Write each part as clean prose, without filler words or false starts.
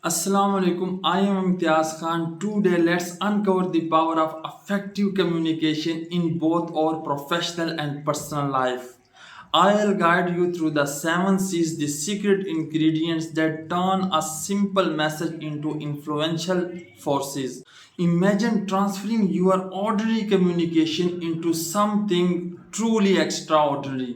Assalamu alaikum. I am Imtiaz Khan. Today, let's uncover the power of effective communication in both our professional and personal life. I'll guide you through the 7 C's, the secret ingredients that turn a simple message into influential forces. Imagine transferring your ordinary communication into something truly extraordinary.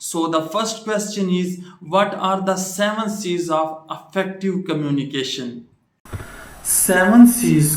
So the first question is, what are the 7 C's of effective communication? 7 C's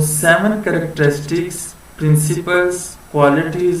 7 characteristics, principles, qualities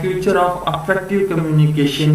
future of effective communication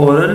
oral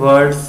words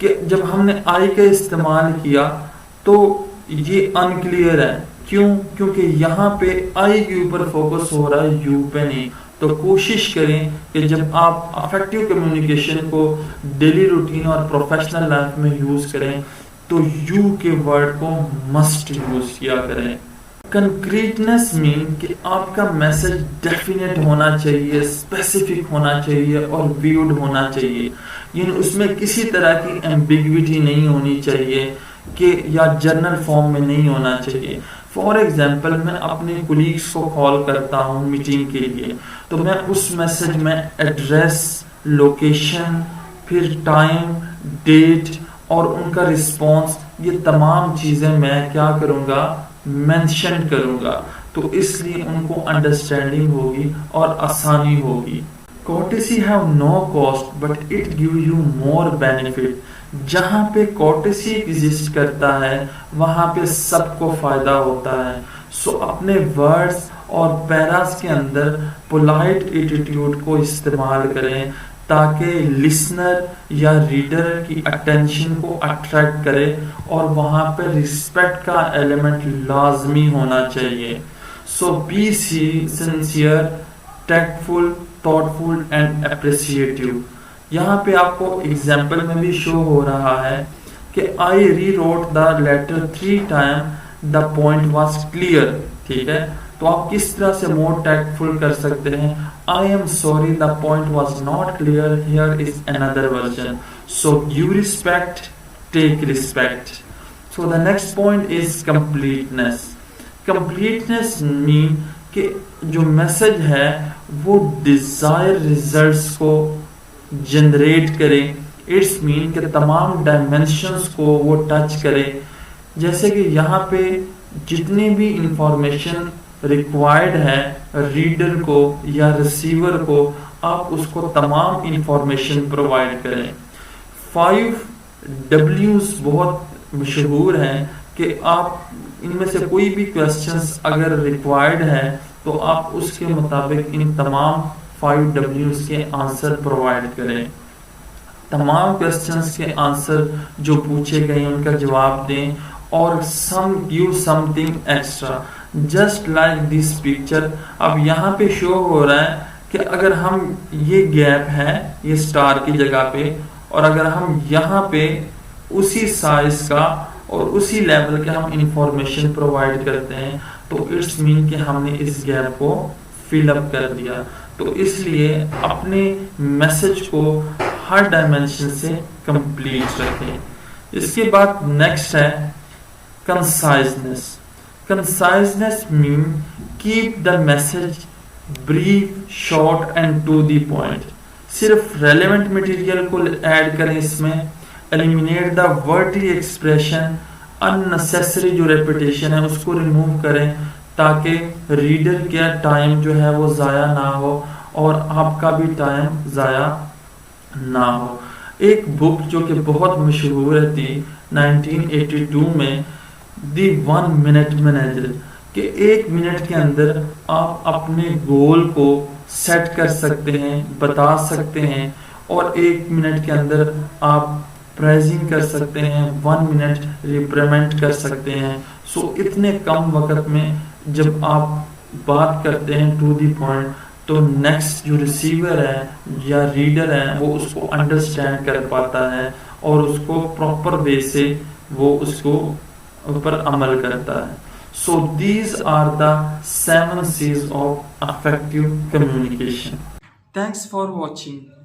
کہ جب ہم نے آئی کا استعمال کیا تو یہ unclear ہے. کیوں؟ کیونکہ یہاں پہ آئی کے اوپر فوکس ہو رہا ہے، یو پہ نہیں. تو کوشش کریں کہ جب آپ افیکٹو کمیونیکیشن کو ڈیلی روٹین اور پروفیشنل لائف میں یوز کریں تو یو کے ورڈ کو مسٹ یوز کیا کریں. کنکریٹنس مین کہ آپ کا میسج ڈیفینیٹ ہونا چاہیے، اسپیسیفک ہونا چاہیے اور ویوڈ ہونا چاہیے. یعنی اس میں کسی طرح کی ایمبیگوٹی نہیں ہونی چاہیے کہ یا جنرل فارم میں نہیں ہونا چاہیے. فار ایگزامپل میں اپنے کولیگس کو کال کرتا ہوں میٹنگ کے لیے، تو میں اس میسج میں ایڈریس، لوکیشن، پھر ٹائم، ڈیٹ اور ان کا رسپانس، یہ تمام چیزیں میں کیا کروں گا؟ مینشن کروں گا. تو اس لیے ان کو انڈرسٹینڈنگ ہوگی اور آسانی ہوگی. Courtesy have no cost but it give you more benefit. جہاں پہ courtesy exist کرتا ہے وہاں پہ سب کو فائدہ ہوتا ہے. سو اپنے words اور پیراز کے اندر polite attitude کو استعمال کریں تاکہ لسنر یا ریڈر کی اٹینشن کو اٹریکٹ کرے، اور وہاں پہ رسپیکٹ کا ایلیمنٹ لازمی ہونا چاہیے. So be sincere, tactful, thoughtful and appreciative. یہاں پہ آپ کو ایگزامپل میں بھی شو ہو رہا ہے کہ I rewrote the letter 3 times, the point was clear. ٹھیک ہے، تو آپ کس طرح سے more tactful کر سکتے ہیں؟ I am sorry the point was not clear, here is another version. So give respect, take respect. So the next point is completeness. Completeness mean کہ جو میسج ہے وہ ڈیزائر ریزلٹس کو جنریٹ کرے. It's مین کہ تمام ڈائمینشنز کو وہ ٹچ کرے. جیسے کہ یہاں پہ جتنی بھی انفارمیشن ریکوائرڈ ہے ریڈر کو یا ریسیور کو، آپ اس کو تمام انفارمیشن پرووائڈ کریں. 5 W's بہت مشہور ہیں کہ آپ ان میں سے کوئی بھی کویسچنز اگر ریکوائرڈ ہے تو آپ اس کے مطابق ان تمام 5 W's کے آنسر پرووائڈ کریں. تمام کویسچنز کے آنسر جو پوچھے گئے ان کا جواب دیں، اور give something extra just like this picture. اب یہاں پہ شو ہو رہا ہے کہ اگر ہم یہ گیپ ہے یہ سٹار کی جگہ پہ، اور اگر ہم یہاں پہ اسی سائز کا اور اسی لیول کے ہم انفارمیشن پرووائڈ کرتے ہیں تو اٹس مین کہ ہم نے اس گیپ کو فل اپ کر دیا. تو اس لیے اپنے میسج کو ہر ڈائمینشن سے کمپلیٹ رکھیں. اس کے بعد نیکسٹ ہے کنسائزنس. کنسائزنس مین keep the message brief, short and to the point. صرف ریلیونٹ مٹیریل کو ایڈ کریں اس میں. eliminate the wordy expression, unnecessary جو ریپیٹیشن ہے اس کو ریموو کریں تاکہ ریڈر کا ٹائم جو ہے وہ ضائع نہ ہو اور آپ کا بھی ٹائم ضائع نہ ہو. ایک بک جو کہ بہت مشہور تھی 1982 میں، دی 1 منٹ مینیجر، کہ 1 منٹ کے اندر آپ اپنے گول کو سیٹ کر سکتے ہیں، بتا سکتے ہیں، اور 1 منٹ کے اندر آپ پرائزنگ کر سکتے ہیں، 1 منٹ ریپریمنٹ کر سکتے ہیں. سو اتنے کم وقت میں جب آپ بات کرتے ہیں ٹو دی پوائنٹ تو نیکسٹ جو ریسیور ہے یا ریڈر ہے وہ اس کو انڈرسٹینڈ کر پاتا ہے اور اس کو پراپر وے سے وہ اس کو اوپر عمل کرتا ہے. So these are the 7 C's of effective communication. Thanks for watching.